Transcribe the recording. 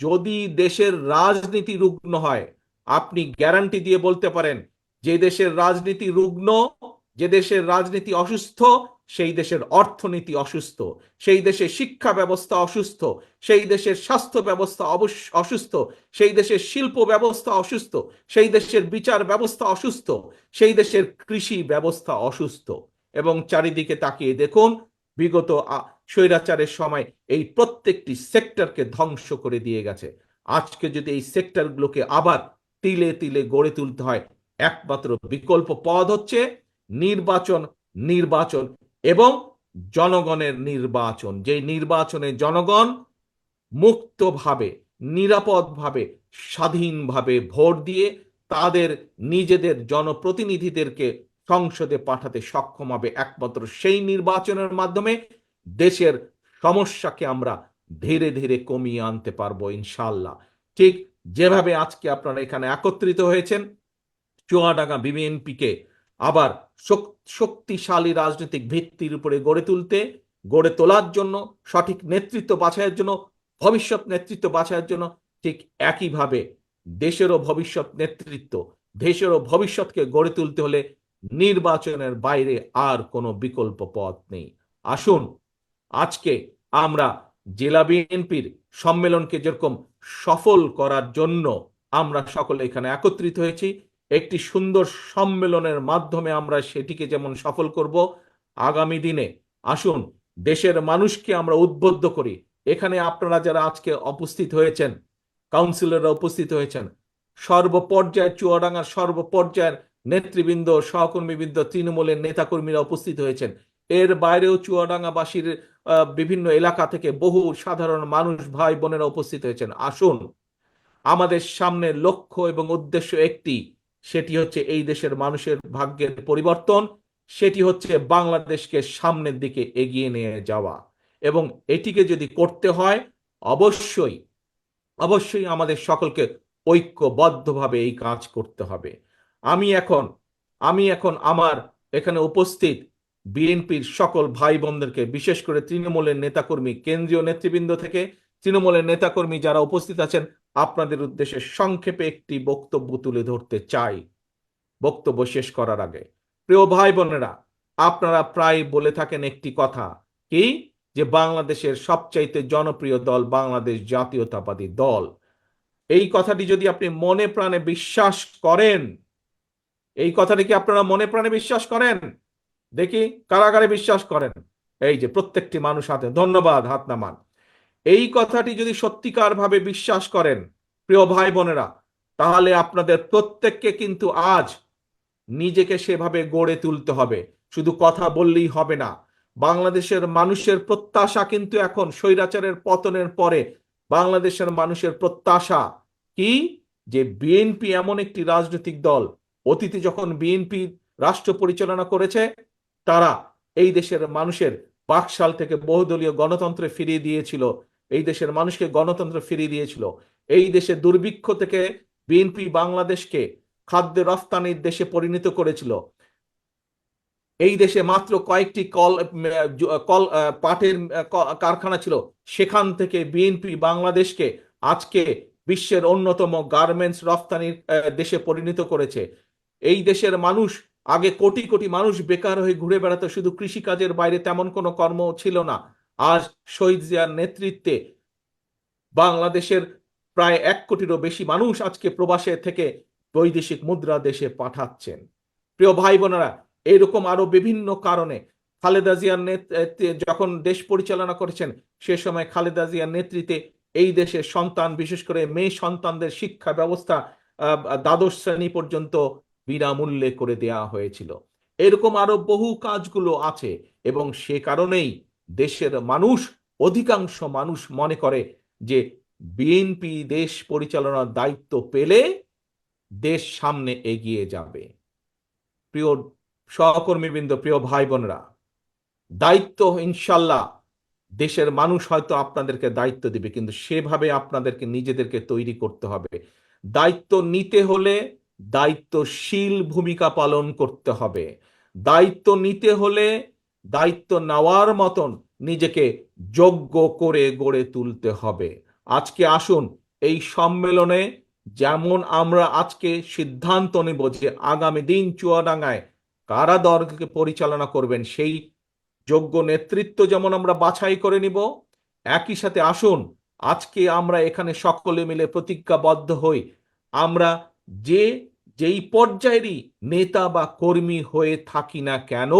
যদি দেশের রাজনীতি রুগ্ন হয়, আপনি গ্যারান্টি দিয়ে বলতে পারেন যে দেশের রাজনীতি রুগ্ন, যে দেশের রাজনীতি অসুস্থ, সেই দেশের অর্থনীতি অসুস্থ, সেই দেশের শিক্ষা ব্যবস্থা অসুস্থ, সেই দেশের স্বাস্থ্য ব্যবস্থা অসুস্থ, সেই দেশের শিল্প ব্যবস্থা অসুস্থ, সেই দেশের বিচার ব্যবস্থা অসুস্থ, সেই দেশের কৃষি ব্যবস্থা অসুস্থ। এবং চারিদিকে তাকিয়ে দেখুন, বিগত স্বৈরাচারের সময় এই প্রত্যেকটি সেক্টরকে ধ্বংস করে দিয়ে গেছে। আজকে যদি এই সেক্টরগুলোকে আবার তিলে তিলে গড়ে তুলতে হয়, একমাত্র বিকল্প পথ হচ্ছে নির্বাচন, নির্বাচন এবং জনগণের নির্বাচন। যে নির্বাচনে জনগণ মুক্তভাবে, নিরাপদভাবে, স্বাধীনভাবে ভোট দিয়ে তাদের নিজেদের জনপ্রতিনিধিদেরকে সংসদে পাঠাতে সক্ষম হবে। একমাত্র সেই নির্বাচনের মাধ্যমে দেশের সমস্যাকে আমরা ধীরে ধীরে কমিয়ে আনতে পারবো ইনশাল্লাহ। ঠিক যেভাবে আজকে আপনারা এখানে একত্রিত হয়েছেন চুয়াডাঙ্গা বিএনপিকে আবার শক্তিশালী রাজনৈতিক ভিত্তির উপরে গড়ে তোলার জন্য, সঠিক নেতৃত্ব বাছাইয়ের জন্য, ভবিষ্যৎ নেতৃত্ব বাছাইয়ের জন্য, ঠিক একইভাবে দেশেরও ভবিষ্যৎ নেতৃত্ব, দেশেরও ভবিষ্যৎকে গড়ে তুলতে হলে নির্বাচনের বাইরে আর কোনো বিকল্প পথ নেই। আসুন আজকে আমরা জেলা বিএনপির সম্মেলনকে যেরকম সফল করার জন্য আমরা সকলে এখানে একত্রিত হয়েছি, একটি সুন্দর সম্মেলনের মাধ্যমে আমরা সেটিকে যেমন সফল করব, আগামী দিনে আসুন দেশের মানুষকে আমরা উদ্বুদ্ধ করি। এখানে আপনারা যারা আজকে উপস্থিত হয়েছেন, কাউন্সিলররা উপস্থিত হয়েছেন, সর্বপর্যায়ের চুয়াডাঙ্গার সর্বপর্যায়ের নেতৃবৃন্দ, সহকর্মীবৃন্দ, তৃণমূলের নেতাকর্মীরা উপস্থিত হয়েছেন। এর বাইরেও চুয়াডাঙ্গাবাসীর বিভিন্ন এলাকা থেকে বহু সাধারণ মানুষ, ভাই বোনেরা উপস্থিত হয়েছেন। আসুন আমাদের সামনে লক্ষ্য এবং উদ্দেশ্য একটি, সেটি হচ্ছে এই দেশের মানুষের ভাগ্যের পরিবর্তন, সেটি হচ্ছে বাংলাদেশকে সামনের দিকে এগিয়ে নিয়ে যাওয়া। এবং এটিকে যদি করতে হয় অবশ্যই অবশ্যই আমাদের সকলকে ঐক্যবদ্ধভাবে এই কাজ করতে হবে। আমি এখন আমি এখন আমার এখানে উপস্থিত বিএনপির সকল ভাই বোনদেরকে, বিশেষ করে তৃণমূলের নেতাকর্মী, কেন্দ্রীয় নেতৃবৃন্দ থেকে তৃণমূলের নেতাকর্মী যারা উপস্থিত আছেন, আপনাদের উদ্দেশ্যে সংক্ষেপে একটি বক্তব্য তুলে ধরতে চাই বক্তব্য শেষ করার আগে। প্রিয় ভাই বোনেরা, আপনারা প্রায় বলে থাকেন একটি কথা, কি যে বাংলাদেশের সবচাইতে জনপ্রিয় দল বাংলাদেশ জাতীয়তাবাদী দল। এই কথাটি যদি আপনি মনে প্রাণে বিশ্বাস করেন, এই কথাটি কি আপনারা মনে প্রাণে বিশ্বাস করেন? দেখি কারাগারে বিশ্বাস করেন। এই যে প্রত্যেকটি মানুষ হাতে, ধন্যবাদ, হাত নামান। এই কথাটি যদি সত্যিকার ভাবে বিশ্বাস করেন প্রিয় ভাই বোনেরা, তাহলে আপনাদের প্রত্যেককে কিন্তু আজ নিজেকে সেভাবে গড়ে তুলতে হবে। শুধু কথা বললেই হবে না। বাংলাদেশের মানুষের প্রত্যাশা কিন্তু এখন স্বৈরাচারের পতনের পরে বাংলাদেশের মানুষের প্রত্যাশা কি, যে বিএনপি এমন একটি রাজনৈতিক দল, অতীতে যখন বিএনপি রাষ্ট্র পরিচালনা করেছে, তারা এই দেশের মানুষের বাকশাল থেকে বহুদলীয় গণতন্ত্রে ফিরিয়ে দিয়েছিল, এই দেশের মানুষকে গণতন্ত্র ফিরিয়ে দিয়েছিল। এই দেশের দুর্ভিক্ষ থেকে বিএনপি বাংলাদেশকে খাদ্য রফতানির দেশে পরিণত করেছিল। এই দেশে মাত্র কয়েকটি কল পাটের কারখানা ছিল, সেখান থেকে বিএনপি বাংলাদেশকে আজকে বিশ্বের অন্যতম গার্মেন্টস রফতানির দেশে পরিণত করেছে। এই দেশের মানুষ, আগে কোটি কোটি মানুষ বেকার হয়ে ঘুরে বেড়াতো, শুধু কৃষিকাজের বাইরে তেমন কোনো কর্ম ছিল না। আজ শহীদ জিয়ার নেতৃত্বে বাংলাদেশের প্রায় 1 কোটিরও বেশি মানুষ আজকে প্রবাসে থেকে বৈদেশিক মুদ্রা দেশে পাঠাচ্ছেন। প্রিয় ভাই বোনেরা, এরকম আরো বিভিন্ন কারণে খালেদা জিয়ার নেতৃত্বে যখন দেশ পরিচালনা করেছেন, সে সময় খালেদা জিয়ার নেতৃত্বে এই দেশের সন্তান, বিশেষ করে মেয়ে সন্তানদের শিক্ষা ব্যবস্থা দ্বাদশ শ্রেণী পর্যন্ত বিনামূল্যে করে দেয়া হয়েছিল। এরকম আরো বহু কাজগুলো আছে এবং সে কারণেই দেশের মানুষ, অধিকাংশ মানুষ মনে করে যে বিএনপি দেশ পরিচালনার দায়িত্ব পেলে দেশ সামনে এগিয়ে যাবে। প্রিয় সহকর্মীবৃন্দ, প্রিয় ভাই বোনেরা, দায়িত্ব ইনশাল্লাহ দেশের মানুষ হয়তো আপনাদেরকে দায়িত্ব দিবে, কিন্তু সেভাবে আপনাদেরকে নিজেদেরকে তৈরি করতে হবে। দায়িত্ব নিতে হলে দায়িত্বশীল ভূমিকা পালন করতে হবে। দায়িত্ব নিতে হলে দায়িত্ব নেওয়ার মতন নিজেকে যোগ্য করে গড়ে তুলতে হবে। আজকে আসুন এই সম্মেলনে যেমন আমরা আজকে সিদ্ধান্ত নেব যে আগামী দিন চুয়াডাঙ্গায় কারা দলকে পরিচালনা করবেন, সেই যোগ্য নেতৃত্ব যেমন আমরা বাছাই করে নিব, একই সাথে আসুন আজকে আমরা এখানে সকলে মিলে প্রতিজ্ঞাবদ্ধ হই, আমরা যেই পর্যায়েরই নেতা বা কর্মী হয়ে থাকি না কেন,